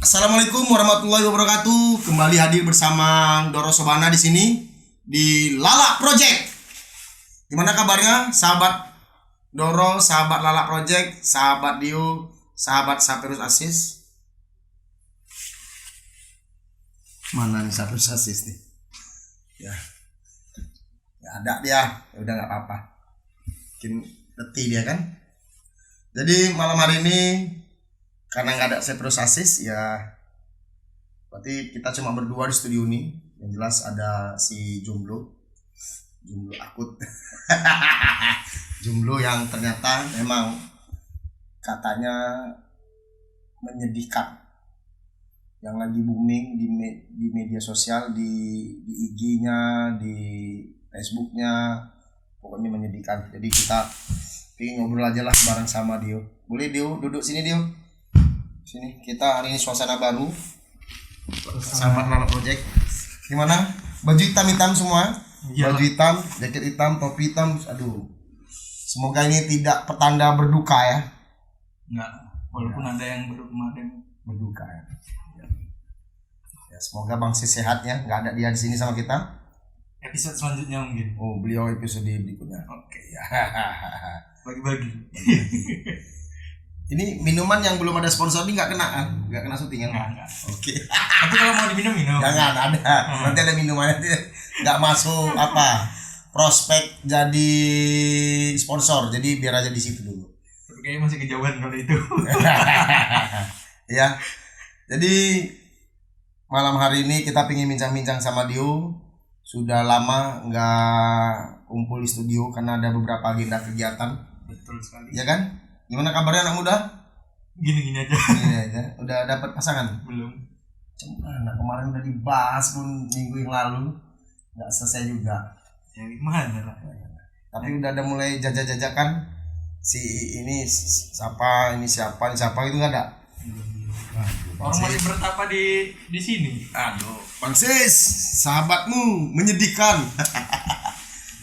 Assalamualaikum warahmatullahi wabarakatuh. Kembali hadir bersama Doro Sobana di sini di Lala Project. Gimana kabarnya, sahabat Doro, sahabat Lala Project, sahabat Dio, sahabat Sapirus Asis? Mana nih Sapirus Asis nih? Ya, ada dia. Ya udah nggak apa-apa. Mungkin letih dia kan. Jadi malam hari ini karena nggak ada Sapirus Asis ya, berarti kita cuma berdua di studio nih. Yang jelas ada si Jomblo akut. Jomblo yang ternyata memang katanya menyedihkan, yang lagi booming di media sosial, di IG-nya, di Facebook-nya, pokoknya menyedihkan. Jadi kita ingin ngobrol aja lah bareng sama Dio. Boleh Dio duduk sini Dio? Sini, kita hari ini suasana baru. Sahabat Lala Project. Gimana? Baju hitam semua? Iyalah. Baju hitam, jaket hitam, topi hitam. Aduh. Semoga ini tidak pertanda berduka ya. Enggak, walaupun ada yang berduka ya. Ya, semoga Bang Sis sehat ya. Enggak ada dia di sini sama kita. Episode selanjutnya mungkin. Oh, beliau episode berikutnya. Oke ya. Bagi-bagi. Ini minuman yang belum ada sponsor ini nggak kena kan? Nggak kena syuting kan? Enggak. Oke. Tapi kalau mau diminum. Jangan ada. Nanti ada minumannya nggak masuk apa prospek jadi sponsor. Jadi biar aja di situ dulu. Tapi kayaknya masih kejauhan kalau itu. Ya. Jadi malam hari ini kita pengen bincang-bincang sama Dio. Sudah lama nggak kumpul di studio karena ada beberapa agenda kegiatan. Betul sekali. Ya kan? Gimana kabarnya anak muda? Gini aja. Gini aja. Udah dapat pasangan? Belum. Nah, kemarin udah dibahas pun minggu yang lalu, nggak selesai juga. Ya gimana lah. Tapi udah ada mulai jajakan si ini siapa itu nggak ada. Orang masih bertapa di sini. Aduh, Bang Sis, sahabatmu menyedihkan.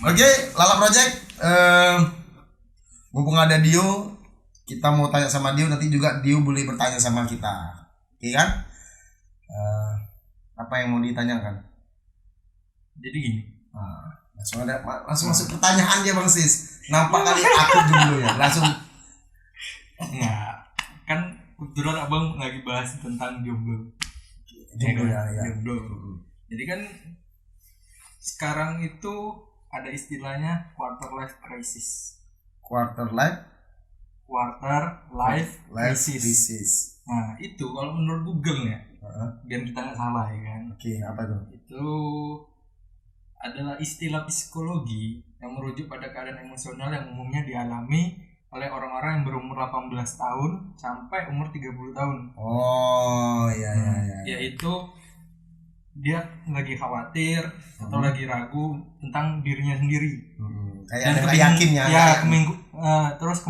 Oke, Lala Project. Mumpung ada Dio, kita mau tanya sama Dio, nanti juga Dio boleh bertanya sama kita. Oke kan? Apa yang mau ditanyakan? Jadi gini. Langsung masuk pertanyaan dia Bang Sis. Nampak kali aku dulu ya. Langsung. Enggak. Kan kebetulan Abang lagi bahas tentang jomblo. Jomblo ya. Jomblo. Jadi kan sekarang itu ada istilahnya quarter life crisis. Quarter life crisis. Nah itu kalau menurut Google ya, biar kita nggak salah ya kan. Oke, apa itu? Itu adalah istilah psikologi yang merujuk pada keadaan emosional yang umumnya dialami oleh orang-orang yang berumur 18 tahun sampai umur 30 tahun. Oh iya. Yaitu dia lagi khawatir atau lagi ragu tentang dirinya sendiri. Kayak ada yakin ya. Terus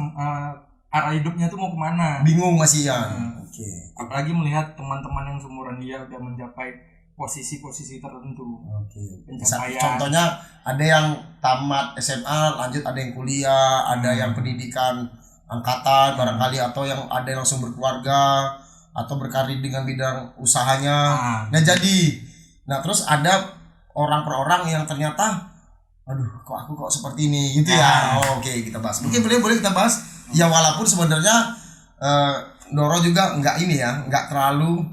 arah hidupnya tuh mau kemana? Bingung masih ya. Oke. Apalagi melihat teman-teman yang seumuran dia udah mencapai posisi-posisi tertentu. Oke. Pencapaian. Contohnya ada yang tamat SMA, lanjut ada yang kuliah, ada yang pendidikan angkatan barangkali, atau yang ada yang langsung berkeluarga atau berkarir dengan bidang usahanya. Nah jadi, terus ada orang per orang yang ternyata aduh aku kok seperti ini gitu ya. Oke, kita bahas. Mungkin boleh kita bahas. Ya walaupun sebenarnya Doro juga nggak terlalu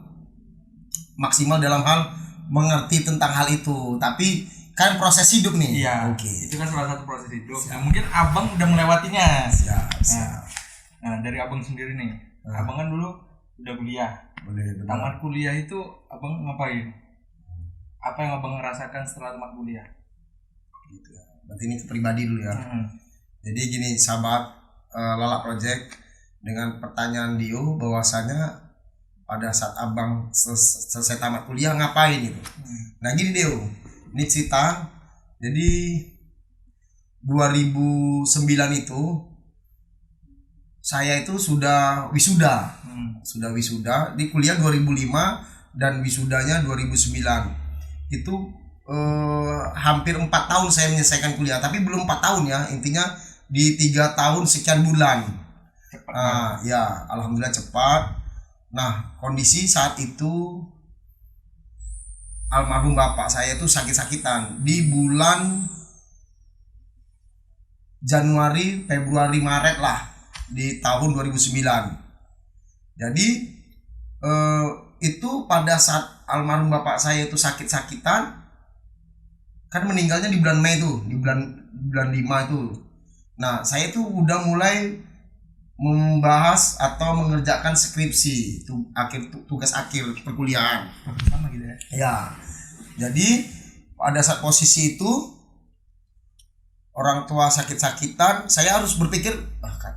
maksimal dalam hal mengerti tentang hal itu. Tapi kan proses hidup nih. Iya. Oke. Itu kan salah satu proses hidup. Nah, mungkin Abang udah melewatinya. Siap. Nah, dari Abang sendiri nih. Abang kan dulu udah kuliah. Benar. Tamat kuliah itu Abang ngapain? Apa yang Abang rasakan setelah tamat kuliah? Gitu ya. Berarti ini ke pribadi dulu ya. Jadi gini sahabat Lala Project, dengan pertanyaan Dio bahwasanya pada saat Abang selesai tamat kuliah ngapain gitu. Nah gini Dio, ini cerita. Jadi 2009 itu saya itu sudah wisuda. Sudah wisuda di kuliah 2005 dan wisudanya 2009. Itu hampir 4 tahun saya menyelesaikan kuliah, tapi belum 4 tahun ya, intinya di 3 tahun sekian bulan. Ya alhamdulillah cepat. Nah, kondisi saat itu almarhum bapak saya itu sakit-sakitan di bulan Januari, Februari, Maret lah di tahun 2009. Jadi itu pada saat almarhum bapak saya itu sakit-sakitan, kan meninggalnya di bulan Mei tuh, di bulan 5 itu. Nah, saya tuh udah mulai membahas atau mengerjakan skripsi itu tugas akhir perkuliahan. Sama gitu ya. Ya, jadi pada saat posisi itu orang tua sakit-sakitan, saya harus berpikir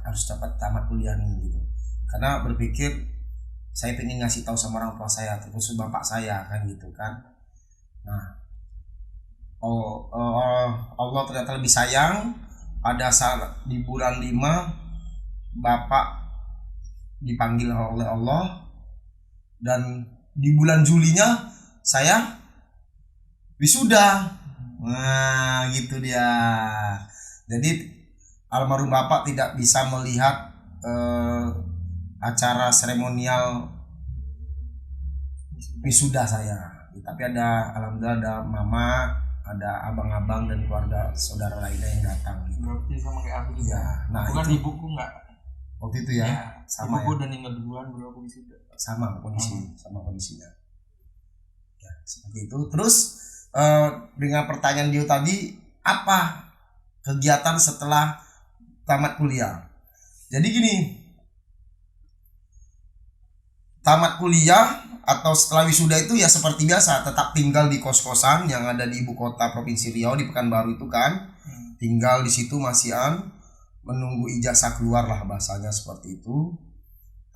harus cepat tamat kuliah nih gitu. Karena berpikir saya pengen ngasih tahu sama orang tua saya, terkhusus bapak saya kan gitu kan. Nah, Allah ternyata lebih sayang. Pada saat di bulan 5 bapak dipanggil oleh Allah, dan di bulan Julinya saya wisuda. Nah, gitu dia. Jadi almarhum bapak tidak bisa melihat acara seremonial wisuda saya. Tapi alhamdulillah ada mama, ada abang-abang dan keluarga saudara lainnya yang datang. Berarti sama kayak aku juga. Ya, nah bukan itu ibuku enggak. waktu itu ya, sama ibuku ya. udah meninggal duluan, baru aku wisuda. Sama kondisinya. Ya, seperti itu. Terus dengan pertanyaan dia tadi, apa kegiatan setelah tamat kuliah? Jadi gini, tamat kuliah atau setelah wisuda itu ya seperti biasa, tetap tinggal di kos-kosan yang ada di ibu kota Provinsi Riau di Pekanbaru itu kan. Tinggal di situ masihan menunggu ijazah keluar lah, bahasanya seperti itu.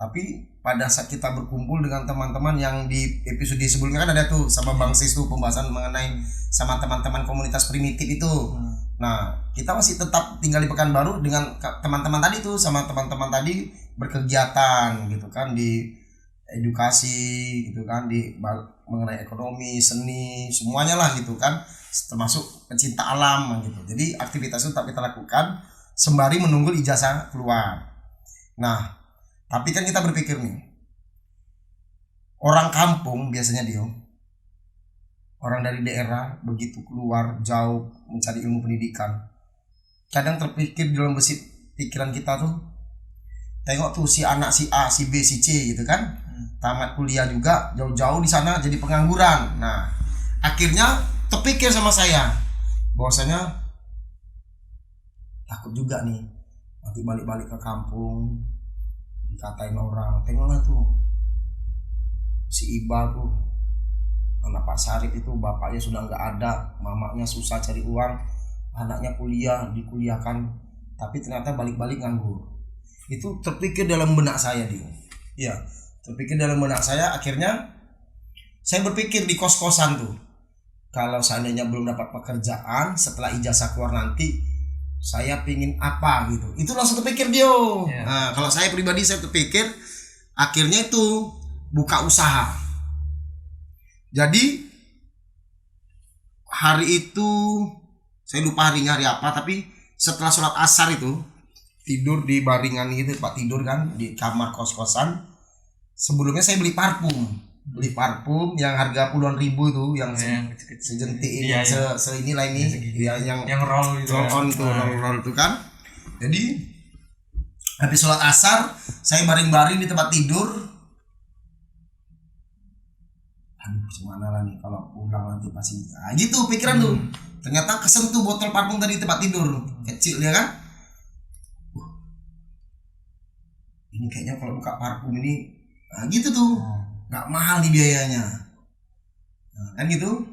Tapi pada saat kita berkumpul dengan teman-teman yang di episode sebelumnya kan ada tuh sama Bang Sis tuh pembahasan mengenai sama teman-teman komunitas primitif itu. Nah, kita masih tetap tinggal di Pekanbaru dengan teman-teman tadi tuh, sama teman-teman tadi berkegiatan gitu kan, di edukasi gitu kan, di mengenai ekonomi, seni, semuanya lah gitu kan, termasuk pencinta alam gitu. Jadi aktivitas itu tetap kita lakukan sembari menunggu ijazah keluar. Nah, tapi kan kita berpikir nih, orang kampung biasanya orang dari daerah begitu keluar jauh mencari ilmu pendidikan, kadang terpikir dalam besit pikiran kita tuh, tengok tuh si anak si A, si B, si C gitu kan, tamat kuliah juga jauh-jauh di sana jadi pengangguran. Nah, akhirnya terpikir sama saya bahwasanya takut juga nih nanti balik-balik ke kampung dikatain orang, tengoklah tuh si Iba tuh, anak Pak Sarip itu, bapaknya sudah nggak ada, mamanya susah cari uang, anaknya kuliah dikuliahkan, tapi ternyata balik-balik nganggur. Itu terpikir dalam benak saya ya, terpikir dalam benak saya. Akhirnya saya berpikir di kos-kosan tuh, kalau seandainya belum dapat pekerjaan setelah ijazah keluar nanti, saya pingin apa gitu. Itu langsung terpikir Yeah. Nah, kalau saya pribadi saya terpikir, akhirnya itu buka usaha. Jadi hari itu saya lupa harinya hari apa, tapi setelah sholat asar itu tidur di baringan gitu, tempat tidur kan di kamar kos-kosan. Sebelumnya saya beli parfum yang harga puluhan ribu itu, yang sejentik ini, inilah ini, yang roll gitu, roll itu kan. Jadi habis sholat asar saya baring-baring di tempat tidur. Aduh, gimana lah nih kalau pulang nanti pasti gitu pikiran tuh. Ternyata kesentuh botol parfum tadi di tempat tidur, kecil ya kan. Ini kayaknya kalau buka parfum ini gitu tuh, nggak mahal nih biayanya, kan gitu.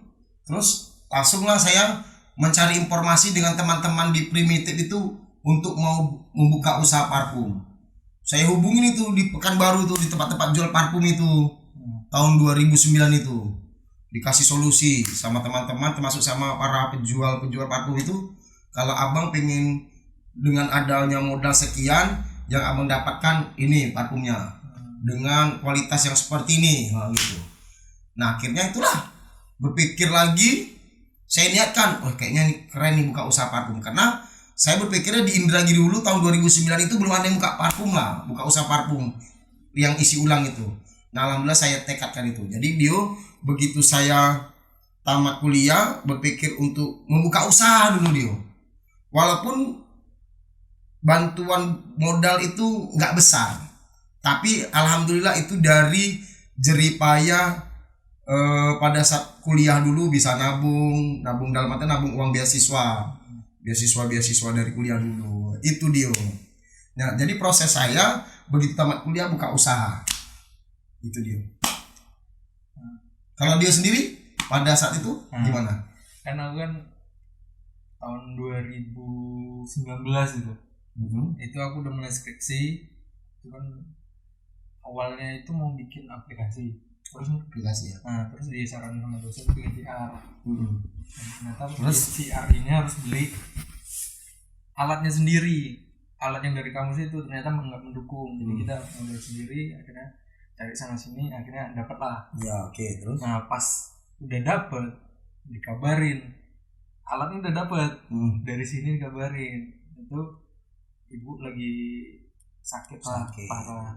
Terus langsunglah saya mencari informasi dengan teman-teman di primitif itu untuk mau membuka usaha parfum. Saya hubungin itu di Pekanbaru tuh, di tempat-tempat jual parfum itu, tahun 2009 itu dikasih solusi sama teman-teman, termasuk sama para penjual parfum itu. Kalau abang pengen dengan adanya modal sekian, yang abang dapatkan ini parfumnya dengan kualitas yang seperti ini, gitu. Nah, akhirnya itulah berpikir lagi, saya niatkan, kayaknya ini keren nih buka usaha parfum. Karena saya berpikirnya di Indragiri dulu tahun 2009 itu belum ada yang buka parfum lah, buka usaha parfum yang isi ulang itu. Nah alhamdulillah saya tekadkan itu. Jadi Dio begitu saya tamat kuliah berpikir untuk membuka usaha dulu Dio. Walaupun bantuan modal itu nggak besar, tapi alhamdulillah itu dari jeripaya pada saat kuliah dulu bisa nabung dalam arti nabung uang beasiswa dari kuliah dulu. Itu Dio. Nah jadi proses saya begitu tamat kuliah buka usaha. Itu Dio. Kalau Dio sendiri pada saat itu gimana? Karena aku kan tahun 2019 itu. Itu aku udah mulai skripsi. Itu kan awalnya itu mau bikin aplikasi. Terus terus disarankan sama dosen bikin VR. Ternyata VR ini harus beli alatnya sendiri. Alat yang dari kampus itu ternyata nggak mendukung. Jadi kita modal sendiri, akhirnya cari sana sini, akhirnya dapet lah. Ya oke, terus. Nah pas udah dapet dikabarin alatnya udah dapet, dari sini dikabarin itu ibu lagi sakit lah parah.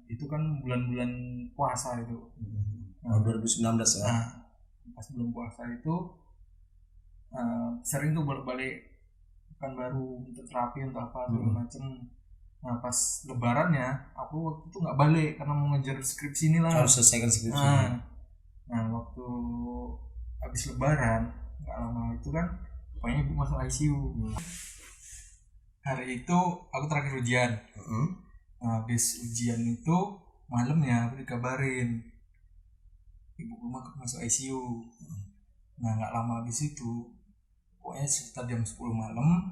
Itu kan bulan-bulan puasa itu. 2019 ya. Nah, pas belum puasa itu sering tuh bolak-balik Pekanbaru untuk terapi untuk apa segala macem. Nah pas lebarannya aku waktu itu nggak balik karena mau ngejar skripsi ini lah. Harus selesaikan skripsi. Nah waktu habis lebaran nggak lama itu kan pokoknya ibu masuk ICU. Hari itu aku terakhir ujian. Nah, habis ujian itu malamnya aku dikabarin ibu masuk ICU. Nah nggak lama habis itu pokoknya sekitar jam 10 malam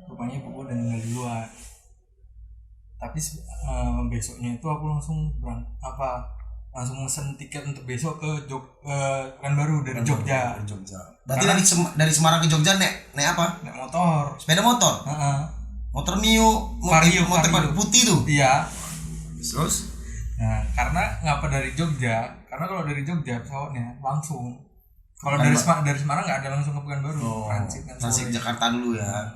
rupanya ibu udah meninggal di luar. Tapi besoknya itu aku langsung langsung mesen tiket untuk besok ke Pekanbaru dari Jogja. Berarti dari Semarang ke Jogja naik apa? Naik motor. Sepeda motor? Motor Mio, motor putih tuh? Iya. Terus? Nah karena ngapa dari Jogja? Karena kalau dari Jogja pesawatnya langsung. Kalau dari Semarang nggak ada langsung ke Pekanbaru. Transit Jakarta dulu ya.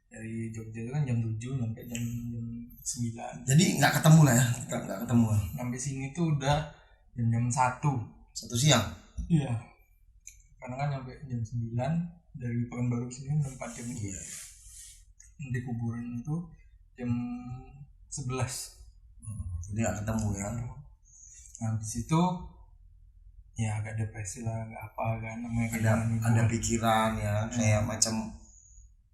Dari Jogja itu kan jam 7 sampai jam 9. Jadi nggak ketemu lah ya, nggak ketemu. Sampai sini tuh udah jam 1 siang. Iya. Karena kan sampai jam 9 dari Pekanbaru sini 4 jam. Iya. Di kuburan itu jam 11. Jadi nggak ketemu ya. Nah, habis itu ya agak depresi lah, agak apa kan namanya ada pikiran ya kayak macam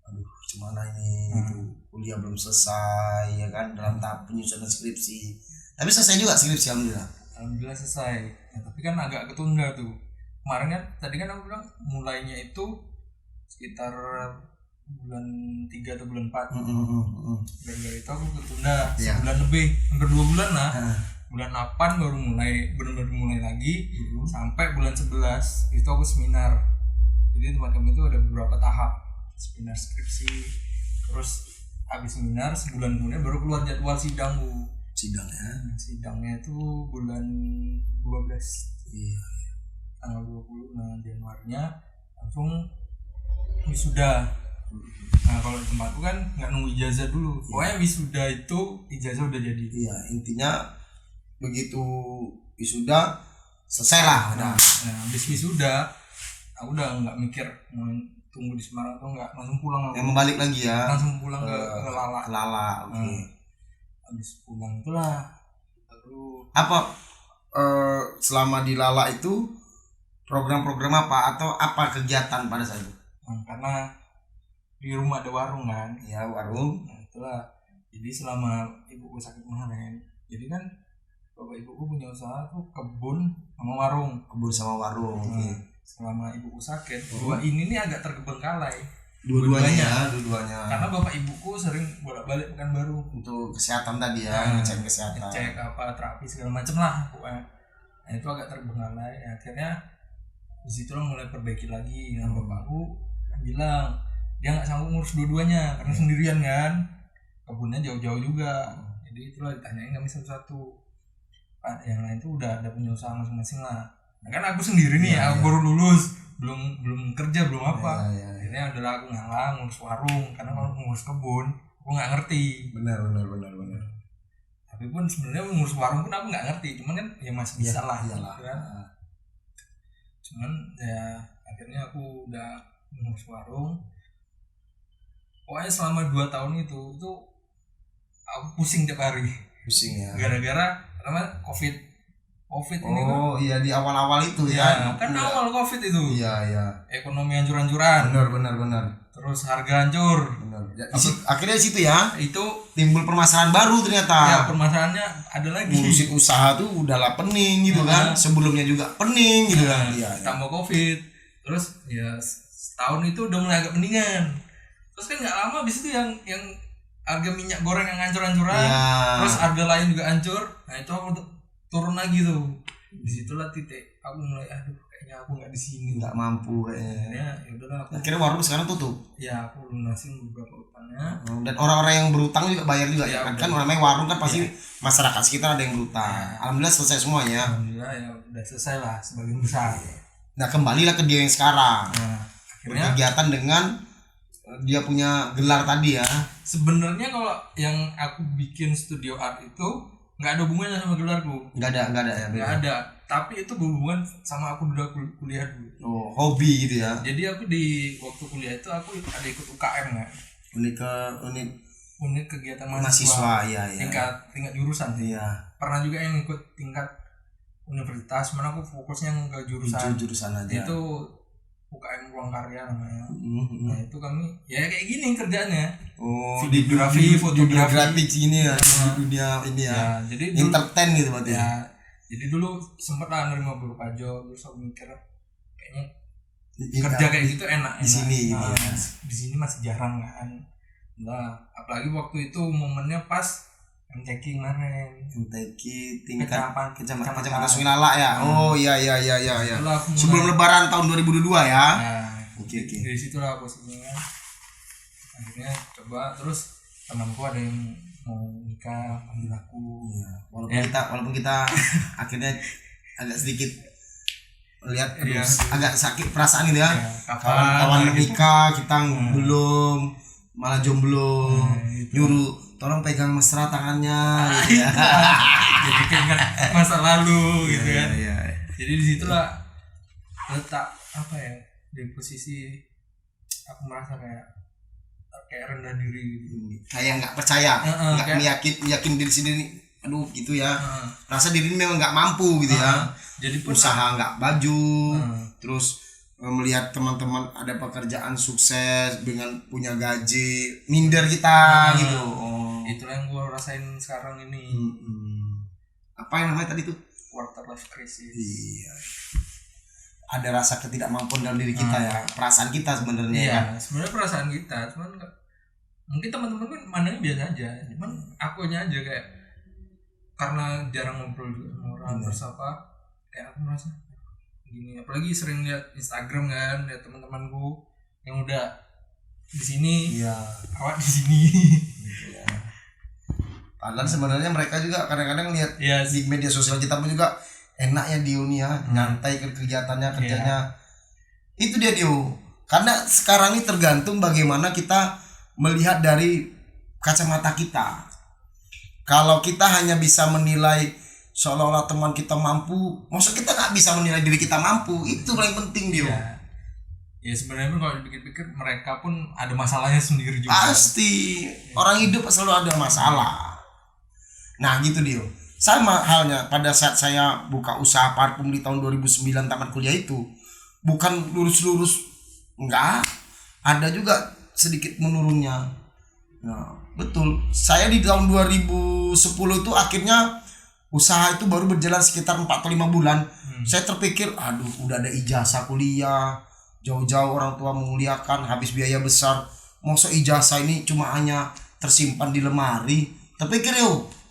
aduh gimana ini gitu. Kuliah belum selesai ya kan dalam tahap penyusunan skripsi. Tapi selesai juga skripsi alhamdulillah selesai. Ya, tapi kan agak ketunda tuh. Kemarin kan tadi kan aku bilang mulainya itu sekitar bulan 3 atau bulan 4. Gara-gara itu aku ketunda sebulan lebih, hampir 2 bulan lah. Bulan 8 baru benar-benar mulai lagi. Sampai bulan 11 itu aku seminar. Jadi tempat kami itu ada beberapa tahap seminar skripsi. Terus habis seminar sebulan kemudian baru keluar jadwal sidangnya itu bulan 12. Iya. Tanggal 20 Januarinya langsung wisuda. Nah kalau di tempatku kan nggak nunggu ijazah dulu. Pokoknya wisuda itu ijazah udah jadi. Iya, intinya begitu wisuda selesai lah. Nah habis wisuda aku udah nggak mikir mau tunggu di Semarang atau nggak, langsung pulang aku. Yang membalik lagi ya. Langsung pulang ke Lala. Oke. Habis pulang itulah baru apa selama di Lala itu program-program apa atau apa kegiatan pada saat itu? Karena di rumah ada warung kan. Ya warung. Nah itulah. Jadi selama ibuku sakit kemarin, jadi kan bapak ibuku punya usaha tuh kebun sama warung. Oke. Selama ibuku sakit, dua ini nih agak terbengkalai. Dua-duanya. Karena bapak ibuku sering bolak-balik Pekanbaru untuk kesehatan tadi ya, ngecek kesehatan. Ngecek apa terapi segala macem lah pokoknya. Nah itu agak terbengkalai. Akhirnya disitulah mulai perbaiki lagi. Nah bapakku bilang dia nggak sanggup ngurus dua-duanya karena sendirian kan. Kebunnya jauh-jauh juga. Jadi itulah ditanyain kami satu-satu. Pak yang lain tuh udah ada punya usaha masing-masing lah. Nah, kan aku sendiri nih, aku baru lulus, belum kerja, belum apa. Akhirnya adalah aku ngalah ngurus warung karena kalau ngurus kebun aku nggak ngerti. Benar. Tapi Tapi pun sebenarnya ngurus warung pun aku nggak ngerti, cuman kan ya masih bisa lah iyalah. gitu kan. Cuman ya akhirnya aku udah ngurus warung. Pokoknya selama 2 tahun itu aku pusing tiap hari. Pusing ya. Gara-gara COVID ini kan. Oh iya, di awal-awal itu ya. Kan awal COVID itu. Iya. Ekonomi hancur-hancuran. Benar. Terus harga hancur. Benar. Ya, akhirnya di situ ya. Itu timbul permasalahan baru ternyata. Ya, permasalahannya ada lagi. Ngurusin usaha tuh udahlah pening gitu kan. Sebelumnya juga pening gitu kan. Iya. Tambah COVID. Terus ya setahun itu udah mulai agak mendingan. Terus kan nggak lama abis itu yang harga minyak goreng yang hancur-hancuran. Ya. Terus harga lain juga hancur. Nah itu aku turun lagi tuh. Disitulah titik aku mulai kayaknya aku nggak di sini, nggak mampu kayaknya. Ya udahlah aku. Akhirnya warung sekarang tutup. Ya aku lunasin beberapa utangnya. Dan orang-orang yang berutang juga bayar juga ya. Kan namanya warung kan pasti masyarakat sekitar ada yang berutang. Alhamdulillah selesai semuanya. Alhamdulillah ya udah selesai lah sebagian besar. Nah kembalilah ke dia yang sekarang. Akhirnya berkegiatan dengan dia punya gelar tadi ya. Sebenarnya kalau yang aku bikin studio art itu nggak ada hubungannya sama gelarku. Nggak ada ya. Nggak ada. Tapi itu berhubungan sama aku udah kuliah dulu. Oh, hobi gitu ya. Jadi aku di waktu kuliah itu aku ada ikut UKM kan. Unit kegiatan mahasiswa. Iya. Tingkat jurusan sih. Iya. Pernah juga yang ikut tingkat universitas, mana aku fokusnya ke jurusan aja. Itu UKM Ruang Karya namanya. Nah itu kami ya kayak gini kerjanya. Oh, videografi, fotografi gini ya, di dunia ini ya. Jadi entertain gitu berarti. Ya. Jadi dulu sempet lah nerima buruh pajak, terus aku mikir kayaknya kerja kayak gitu enak. Di sini. Di sini masih jarang kan. Nah, apalagi waktu itu momennya pas MTQ kemarin. MTQ tingkat Kecamatan Sunilala ya. Oh iya. Sebelum Lebaran tahun 2022 ya. Oke. Dari situlah posisinya. Akhirnya coba terus temanku ada yang mau nikah panggil aku. Ya. Walaupun kita akhirnya agak sedikit lihat agak sakit perasaan gitu ya. Kawan-kawan nikah kita belum, malah jomblo. Nyuruh tolong pegang mesra tangannya gitu ya. Jadi keinget masa lalu gitu kan. Iya. Jadi disitulah letak di posisi aku merasa kayak rendah diri gitu. Kayak nggak percaya, nggak yakin diri sendiri. Aduh gitu ya. Rasa diri memang nggak mampu gitu ya. Jadi usaha nggak baju, terus melihat teman-teman ada pekerjaan sukses dengan punya gaji, minder kita gitu. Itulah yang gue rasain sekarang ini. Apa yang namanya tadi tuh? Quarter life crisis. Iya. Ada rasa ketidakmampuan dalam diri kita ya, perasaan kita sebenarnya. Iya, sebenarnya perasaan kita, cuman mungkin teman-teman kan mandangnya biasa aja, cuman akunya aja kayak karena jarang ngobrol juga sama orang bersapa, kayak aku merasa gini. Apalagi sering lihat Instagram kan, lihat teman-temanku yang udah di sini, awak di sini. Iya. Padahal sebenarnya mereka juga kadang-kadang lihat di media sosial kita pun juga enak ya Dio nih ya, nyantai ke kegiatannya, kerjanya. Itu dia Dio. Karena sekarang ini tergantung bagaimana kita melihat dari kacamata kita. Kalau kita hanya bisa menilai seolah-olah teman kita mampu, maksud kita nggak bisa menilai diri kita mampu. Itu paling penting Dio. Ya sebenarnya pun kalau dipikir-pikir mereka pun ada masalahnya sendiri juga. Pasti. Orang hidup selalu ada masalah. Nah gitu Dio. Sama halnya pada saat saya buka usaha parfum di tahun 2009 tamat kuliah itu, bukan lurus-lurus, enggak, ada juga sedikit menurunnya. Nah, betul. Saya di tahun 2010 itu akhirnya usaha itu baru berjalan sekitar 4 atau 5 bulan. Saya terpikir, udah ada ijazah kuliah, jauh-jauh orang tua menguliakan, habis biaya besar. Masa ijazah ini cuma hanya tersimpan di lemari? Terpikir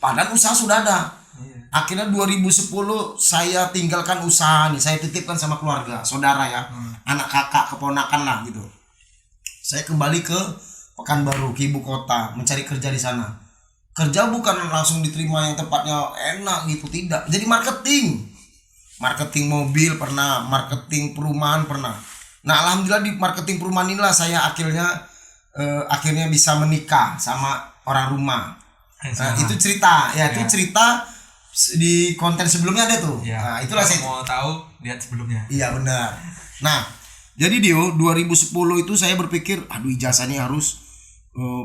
padahal usaha sudah ada. Akhirnya 2010 saya tinggalkan usaha nih, saya titipkan sama keluarga, saudara ya, anak kakak, keponakan lah gitu. Saya kembali ke Pekanbaru, ke ibu kota, mencari kerja di sana. Kerja bukan langsung diterima yang tempatnya enak gitu, tidak. Jadi marketing mobil pernah, marketing perumahan pernah. Nah alhamdulillah di marketing perumahan inilah saya akhirnya bisa menikah sama orang rumah. Nah, itu cerita ya, itu cerita di konten sebelumnya ada tuh. Ya. Nah, itulah Kalau saya mau tahu lihat sebelumnya. iya benar. Nah, jadi Dio 2010 itu saya berpikir, aduh ijazah ini harus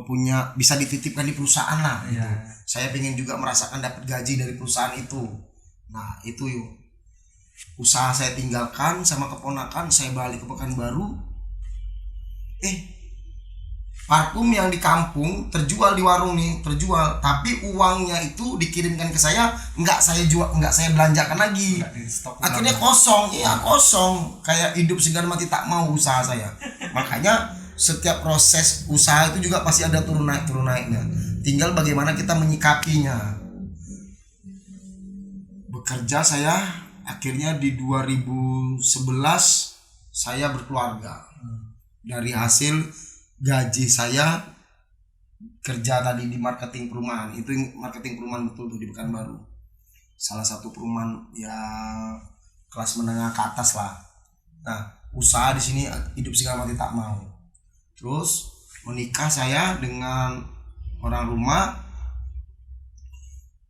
punya bisa dititipkan di perusahaan lah gitu. Iya. Saya pengen juga merasakan dapat gaji dari perusahaan itu. Nah, itu yuk. Usaha saya tinggalkan sama keponakan, saya balik ke Pekanbaru. Parfum yang di kampung terjual di warung nih, terjual, tapi uangnya itu dikirimkan ke saya, nggak saya jual, nggak saya belanjakan lagi. Akhirnya kosong, iya kosong, kayak hidup segan mati tak mau usaha saya. Makanya setiap proses usaha itu juga pasti ada turun naiknya. Tinggal bagaimana kita menyikapinya. Bekerja saya akhirnya di 2011 saya berkeluarga. Dari hasil gaji saya kerja tadi di marketing perumahan, itu marketing perumahan betul tuh di Pekanbaru, salah satu perumahan ya kelas menengah ke atas lah. Nah, usaha di sini hidup segala mati tak mau. Terus menikah saya dengan orang rumah,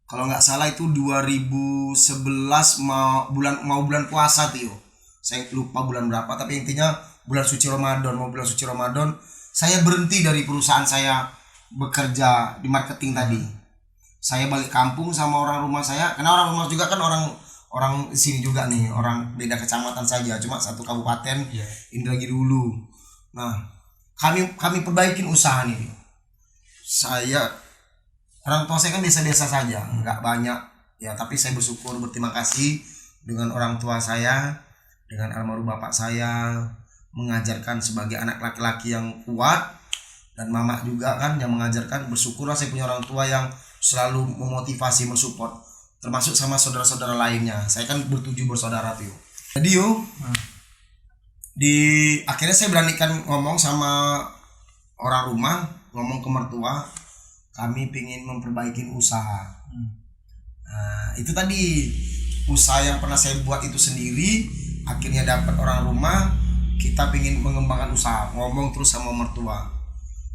kalau nggak salah itu 2011 mau bulan puasa tuh, saya lupa bulan berapa, tapi intinya bulan suci Ramadan saya berhenti dari perusahaan saya bekerja di marketing tadi. Saya balik kampung sama orang rumah saya, karena orang rumah juga kan orang sini juga nih, orang beda kecamatan saja, cuma satu kabupaten, Indragiri Hulu. Nah, kami perbaikin usaha nih. Orang tua saya kan biasa-biasa saja, nggak banyak ya, tapi saya bersyukur, berterima kasih dengan orang tua saya, dengan almarhum bapak saya, mengajarkan sebagai anak laki-laki yang kuat, dan mama juga kan yang mengajarkan. Bersyukurlah saya punya orang tua yang selalu memotivasi, mensupport, termasuk sama saudara-saudara lainnya. Saya kan ber7 bersaudara tuh. Jadi akhirnya saya beranikan ngomong sama orang rumah, ngomong ke mertua, kami pengen memperbaiki usaha. Nah, itu tadi usaha yang pernah saya buat itu sendiri, akhirnya dapat orang rumah, kita pengen mengembangkan usaha, ngomong terus sama mertua.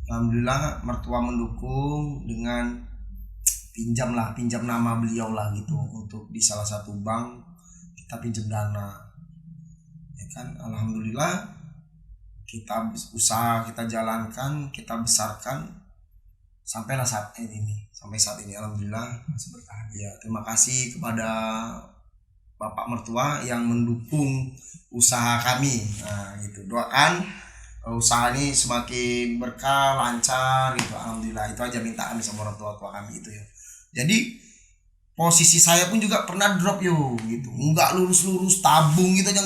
Alhamdulillah mertua mendukung dengan pinjam nama beliau lah gitu, untuk di salah satu bank kita pinjam dana ya kan. Alhamdulillah kita usaha kita jalankan, kita besarkan sampai saat ini alhamdulillah masih bertahan. Ya, terima kasih kepada bapak mertua yang mendukung usaha kami. Nah, gitu. Doakan usaha ini semakin berkah, lancar gitu. Alhamdulillah, itu aja mintaan sama orang tua kami itu ya. Jadi posisi saya pun juga pernah drop gitu. Enggak lurus tabung gitu aja,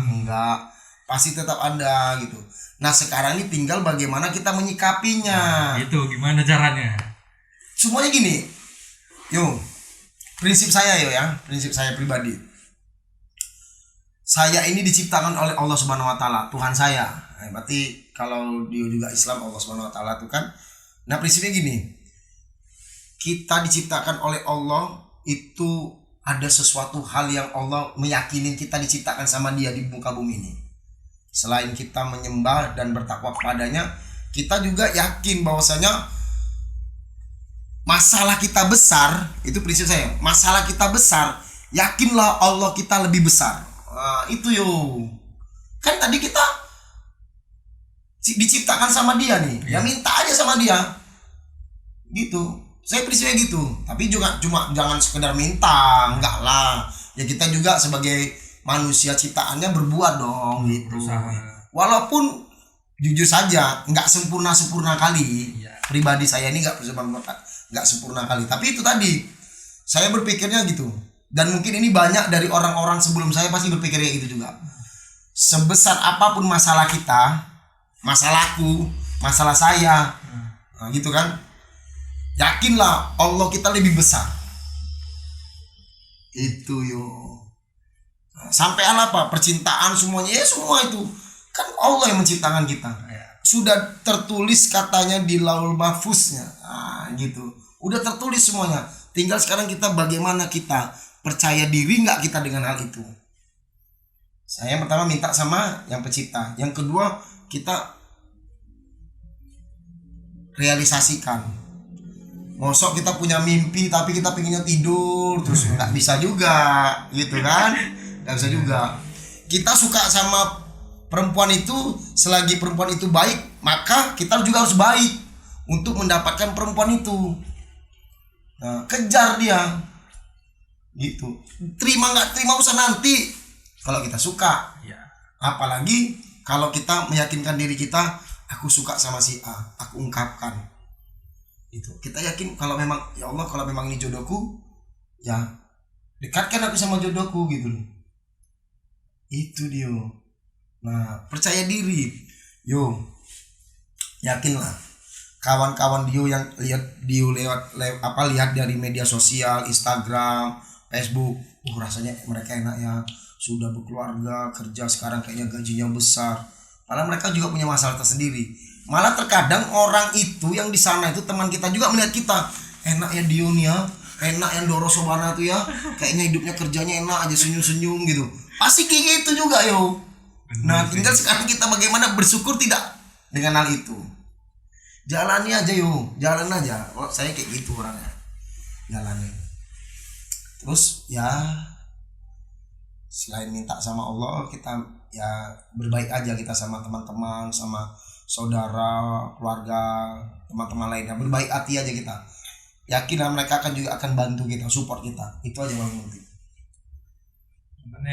enggak. Pasti tetap ada gitu. Nah, sekarang ini tinggal bagaimana kita menyikapinya. Nah, itu gimana caranya? Semuanya gini. Prinsip saya prinsip saya pribadi. Saya ini diciptakan oleh Allah Subhanahu wa taala, Tuhan saya. Nah, berarti kalau dia juga Islam, Allah Subhanahu wa taala itu kan. Nah, prinsipnya gini. Kita diciptakan oleh Allah, itu ada sesuatu hal yang Allah meyakini kita diciptakan sama Dia di muka bumi ini. Selain kita menyembah dan bertakwa kepadanya, kita juga yakin bahwasanya masalah kita besar, itu prinsip saya. Masalah kita besar, yakinlah Allah kita lebih besar. Nah, itu kan tadi kita diciptakan sama Dia nih, ya minta aja sama Dia gitu. Saya prinsipnya gitu. Tapi juga cuma jangan sekedar minta, enggak lah. Ya kita juga sebagai manusia ciptaannya berbuat dong gitu. Berusaha. Walaupun jujur saja nggak sempurna kali. Pribadi saya ini nggak sempurna kali. Tapi itu tadi saya berpikirnya gitu. Dan mungkin ini banyak dari orang-orang sebelum saya pasti berpikirnya gitu juga. Sebesar apapun masalah kita, masalahku, masalah saya, nah, gitu kan. Yakinlah Allah kita lebih besar. Itu sampai apa? Percintaan semuanya, ya semua itu kan Allah yang menciptakan kita. Sudah tertulis katanya di Laul Mahfuznya. Nah, gitu. Udah tertulis semuanya. Tinggal sekarang kita bagaimana kita percaya diri nggak kita dengan hal itu. Saya yang pertama minta sama yang pencipta. Yang kedua kita realisasikan. Mosok kita punya mimpi tapi kita pinginnya tidur terus nggak bisa juga gitu kan, nggak bisa juga. Kita suka sama perempuan itu, selagi perempuan itu baik maka kita juga harus baik untuk mendapatkan perempuan itu. Nah, kejar dia gitu, terima nggak terima usah nanti kalau kita suka. Ya. Apalagi kalau kita meyakinkan diri kita, aku suka sama si A, aku ungkapkan itu. Kita yakin kalau memang ya Allah, kalau memang ini jodohku, ya dekatkan aku sama jodohku gitu loh. Itu dia. Nah, percaya diri. Yo. Yakinlah. Kawan-kawan Dio yang lihat Dio lihat dari media sosial, Instagram, Facebook, rasanya mereka enak ya, sudah berkeluarga, kerja sekarang kayaknya gajinya besar. Padahal mereka juga punya masalah tersendiri. Malah terkadang orang itu yang di sana itu teman kita juga melihat kita, enak ya Dio nih ya, enak yang Doro Sobana tuh ya, kayaknya hidupnya kerjanya enak aja, senyum-senyum gitu. Pasti kayak gitu juga yo. Nah, tinggal sekarang kita bagaimana bersyukur tidak dengan hal itu. Jalani aja yo, jalan aja. Oh, saya kayak gitu orangnya, jalani. Terus ya selain minta sama Allah, kita ya berbaik aja kita sama teman-teman, sama saudara, keluarga, teman-teman lainnya, berbaik hati aja kita. Yakinlah mereka juga akan bantu kita, support kita. Itu aja yang penting. Cuman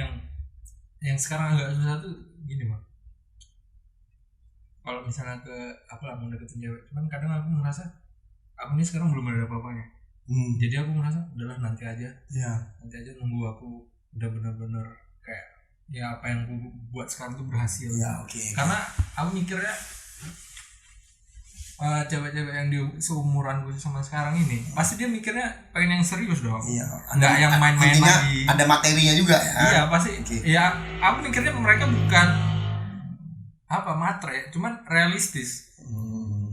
yang sekarang agak susah tuh gini Bang. Kalau misalnya mau deketin cewek, cuman kadang aku merasa aku ini sekarang belum ada apa-apanya. Jadi aku merasa udahlah nanti aja. Ya. Nanti aja nunggu aku udah benar-benar kayak ya apa yang aku buat sekarang tuh berhasil. Ya, oke. Karena aku mikirnya cewek-cewek yang di seumuran gue sama sekarang ini pasti dia mikirnya pengen yang serius dong. Iya. Nggak yang main-main lagi. Ada materinya juga ya. Iya pasti. Okay. Ya aku mikirnya mereka bukan matre, cuman realistis.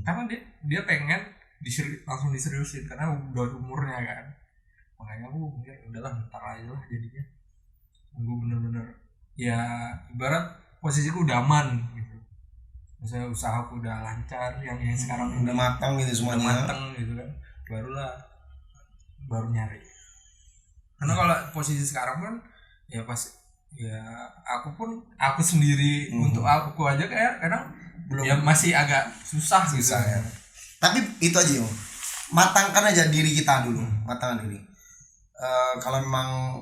Karena dia pengen langsung diseriusin karena udah umurnya kan. Makanya aku mikir udahlah ntar aja lah jadinya. Gue bener-bener ya ibarat posisiku udah aman gitu. Misalnya usahaku udah lancar, yang sekarang udah matang gitu semuanya. Udah matang gitu kan. Baru nyari. Karena kalau posisi sekarang kan ya pasti ya aku sendiri untuk aku aja kayak kadang belum ya masih agak susah gitu ya. Tapi itu aja yo, matangkan aja diri kita dulu, matangkan diri. Kalau memang,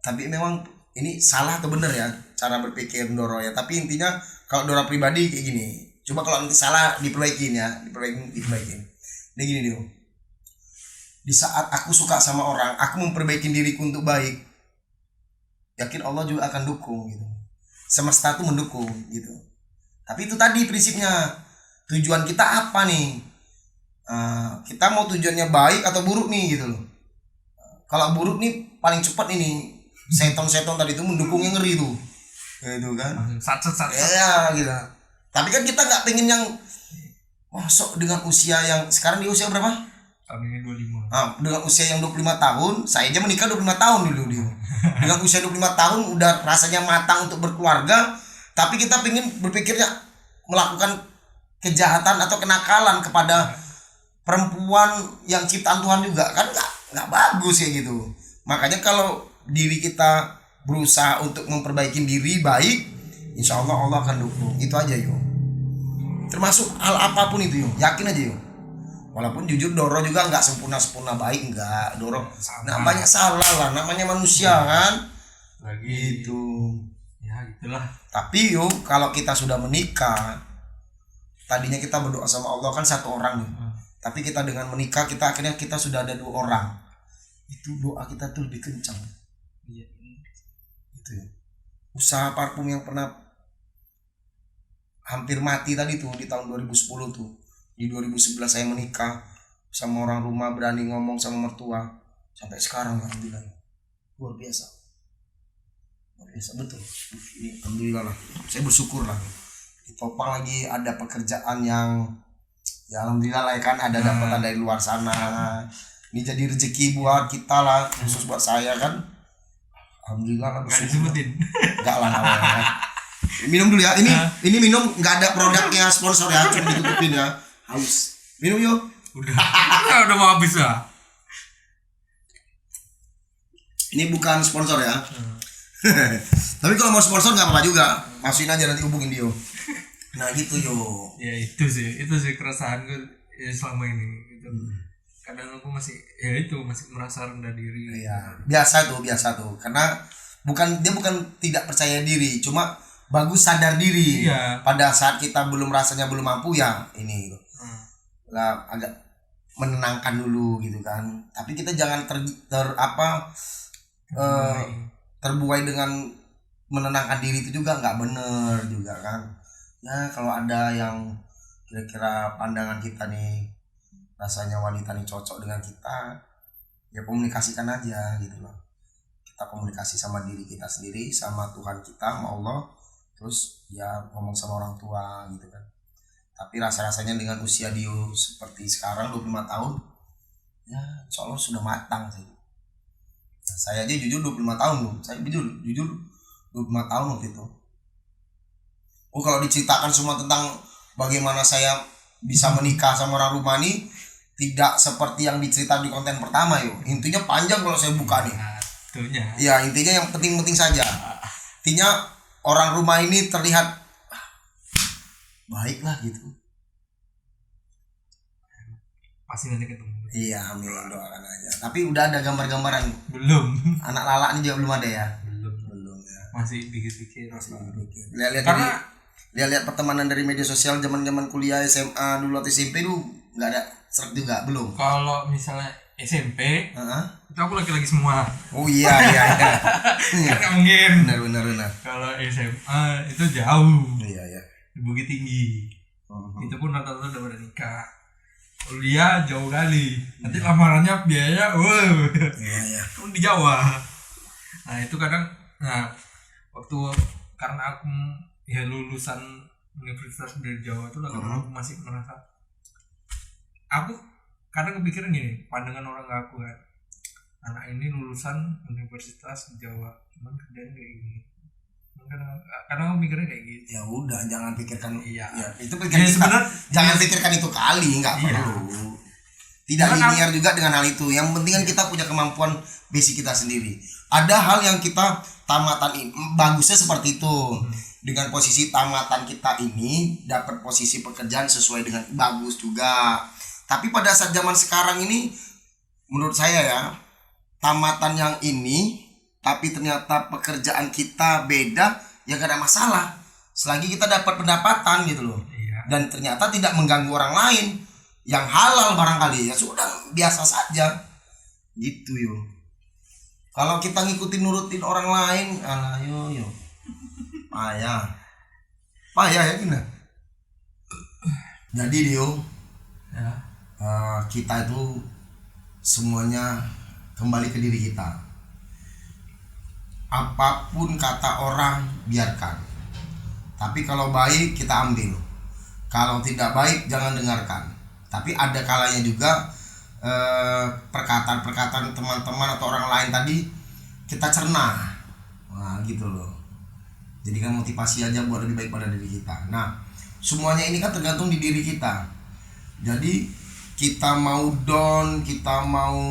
tapi memang ini salah atau benar ya cara berpikir Doro ya. Tapi intinya kalau Doro pribadi kayak gini. Coba kalau nanti salah diperbaikin ya, diperbaikin. Dia gini dia. Di saat aku suka sama orang, aku memperbaiki diriku untuk baik. Yakin Allah juga akan dukung gitu. Semesta itu mendukung gitu. Tapi itu tadi prinsipnya. Tujuan kita apa nih? Kita mau tujuannya baik atau buruk nih gitu loh. Kalau buruk nih paling cepat ini seton tadi itu mendukungnya ngeri tuh. Gitu kan. Sat. Ya gitu. Tapi kan kita nggak pengen yang masuk dengan usia yang sekarang di usia berapa? Tahun ini 25. Dengan usia yang 25 tahun, saya aja menikah 25 tahun dulu dia. Dengan usia 25 tahun udah rasanya matang untuk berkeluarga, tapi kita pengen berpikirnya melakukan kejahatan atau kenakalan kepada perempuan yang ciptaan Tuhan juga kan nggak bagus ya gitu. Makanya kalau diri kita berusaha untuk memperbaiki diri baik, insya Allah Allah akan dukung. Itu aja yo. Termasuk hal apapun itu yo, yakin aja yo. Walaupun jujur Doro juga nggak sempurna baik, nggak Doro. Nah, banyak salah lah, namanya manusia kan. Lagi itu. Ya gitulah. Tapi yo kalau kita sudah menikah, tadinya kita berdoa sama Allah kan satu orang nih. Tapi kita dengan menikah akhirnya kita sudah ada 2 orang. Itu doa kita tuh lebih kencang. Iya. Itu ya. Usaha parfum yang pernah hampir mati tadi tuh di tahun 2010 tuh. Di 2011 saya menikah sama orang rumah, berani ngomong sama mertua. Sampai sekarang alhamdulillah. Luar biasa betul. Ini alhamdulillah lah. Saya bersyukur lah. Di Topang lagi ada pekerjaan yang ya alhamdulillah lah kan, ada dapatan dari luar sana. Ini jadi rezeki buat kita lah, khusus buat saya kan. Alhamdulillah lah bersyukur. Enggak lah namanya. Minum dulu ya. Ini minum enggak ada produknya sponsor ya, cuma ditutupin ya. Haus. Minum yuk. Udah mau habis lah. Ini bukan sponsor ya. Tapi kalau mau sponsor nggak apa-apa juga, masukin aja nanti hubungin dia. Nah gitu yo. Ya itu sih keresahan gue ya selama ini gitu. Kadang aku masih merasa rendah diri. Iya, biasa tuh karena dia bukan tidak percaya diri, cuma bagus sadar diri. Iya. Pada saat kita rasanya belum mampu ya ini gitu. Lah agak menenangkan dulu gitu kan. Tapi kita jangan terbuai dengan menenangkan diri itu juga nggak bener juga kan. Ya kalau ada yang kira-kira pandangan kita nih rasanya wanita nih cocok dengan kita, ya komunikasikan aja gitu loh. Kita komunikasi sama diri kita sendiri, sama Tuhan kita, sama Allah, terus ya ngomong sama orang tua gitu kan. Tapi rasa-rasanya dengan usia dia seperti sekarang 25 tahun, ya insya Allah sudah matang sih. Nah, saya aja jujur 25 tahun loh, saya jujur 25 tahun waktu itu. Oh kalau diceritakan semua tentang bagaimana saya bisa menikah sama orang Rumani, tidak seperti yang diceritakan di konten pertama yo. Intinya panjang kalau saya buka nih. Ya intinya yang penting-penting saja. Intinya orang rumah ini terlihat baik lah gitu. Pasti nanti ketemu. Iya amin, doakan aja. Tapi udah ada gambar-gambaran? Belum. Anak Lala ini juga belum ada ya? Belum ya. Masih pikir-pikir. Lihat pertemanan dari media sosial zaman kuliah SMA dulu atau SMP dulu nggak ada seret juga belum. Kalau misalnya SMP, itu aku laki-laki semua. Oh iya. Karena mungkin. Benar. Kalau SMA itu jauh. Iya. Di Bukit Tinggi. Itu pun rata-rata udah pada nikah. Kuliah jauh kali. Nanti lamarannya biaya, Iya. Di Jawa. Nah itu kadang, waktu karena aku ya lulusan universitas dari Jawa itu lah, karena aku masih merasa. Aku kadang kepikiran gini, pandangan orang ke aku kan, anak ini lulusan universitas di Jawa, cuman kerjanya kayak gini. Kadang aku mikirnya kayak gitu. Ya udah, jangan pikirkan. Iya. Ya, itu pikirkan kita. Jangan pikirkan itu kali, nggak perlu. Tidak linear juga dengan hal itu. Yang penting kan kita punya kemampuan basic kita sendiri. Ada hal yang kita tamatan ini bagusnya seperti itu. Dengan posisi tamatan kita ini dapat posisi pekerjaan sesuai dengan bagus juga. Tapi pada saat zaman sekarang ini, menurut saya ya, tamatan yang ini, tapi ternyata pekerjaan kita beda, ya gak ada masalah. Selagi kita dapat pendapatan gitu loh. Iya. Dan ternyata tidak mengganggu orang lain, yang halal barangkali, ya sudah biasa saja. Gitu yo. Kalau kita ngikutin nurutin orang lain, yo. Payah ya gini. Jadi Dio, kita itu semuanya kembali ke diri kita. Apapun kata orang biarkan. Tapi kalau baik kita ambil. Kalau tidak baik jangan dengarkan. Tapi ada kalanya juga perkataan-perkataan teman-teman atau orang lain tadi kita cerna. Nah, gitu loh. Jadi kan motivasi aja buat lebih baik pada diri kita. Nah, semuanya ini kan tergantung di diri kita. Jadi kita mau down, kita mau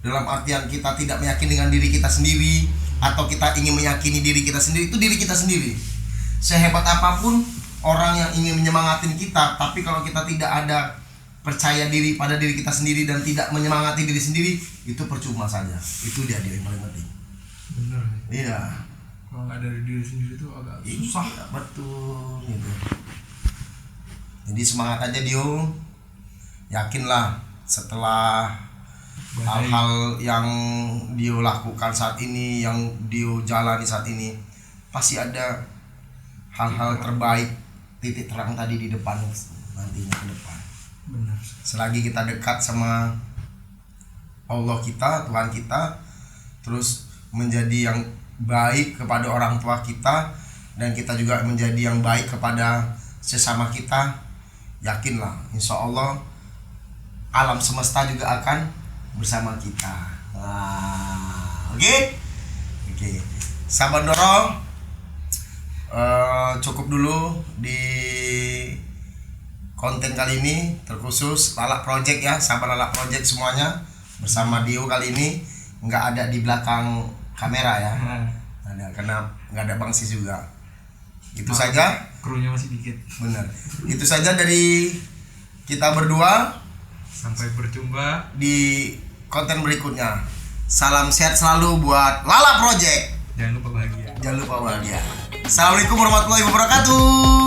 dalam artian kita tidak meyakini dengan diri kita sendiri, atau kita ingin meyakini diri kita sendiri, itu diri kita sendiri. Sehebat apapun orang yang ingin menyemangatin kita, tapi kalau kita tidak ada percaya diri pada diri kita sendiri dan tidak menyemangati diri sendiri, itu percuma saja. Itu dia yang paling penting. Benar. Iya. Kalau nggak dari diri sendiri itu agak susah. Iya, betul gitu. Jadi semangat aja Dio. Yakinlah setelah hal-hal yang Dio lakukan saat ini, yang Dio jalani saat ini, pasti ada hal-hal terbaik, titik terang tadi di depan nantinya ke depan. Benar. Selagi kita dekat sama Allah kita, Tuhan kita, terus menjadi yang baik kepada orang tua kita, dan kita juga menjadi yang baik kepada sesama kita, yakinlah insya Allah alam semesta juga akan bersama kita. Oke. Sahabat dorong, cukup dulu di konten kali ini terkhusus Lala Project ya, sahabat Lala Project semuanya bersama Dio kali ini nggak ada di belakang kamera ya. Ada karena nggak ada Bang Sis juga. Itu saja. Krunya masih dikit. Benar. Itu saja dari kita berdua. Sampai berjumpa di konten berikutnya. Salam sehat selalu buat Lala Project. Jangan lupa bahagia. Jangan lupa bahagia. Assalamualaikum warahmatullahi wabarakatuh.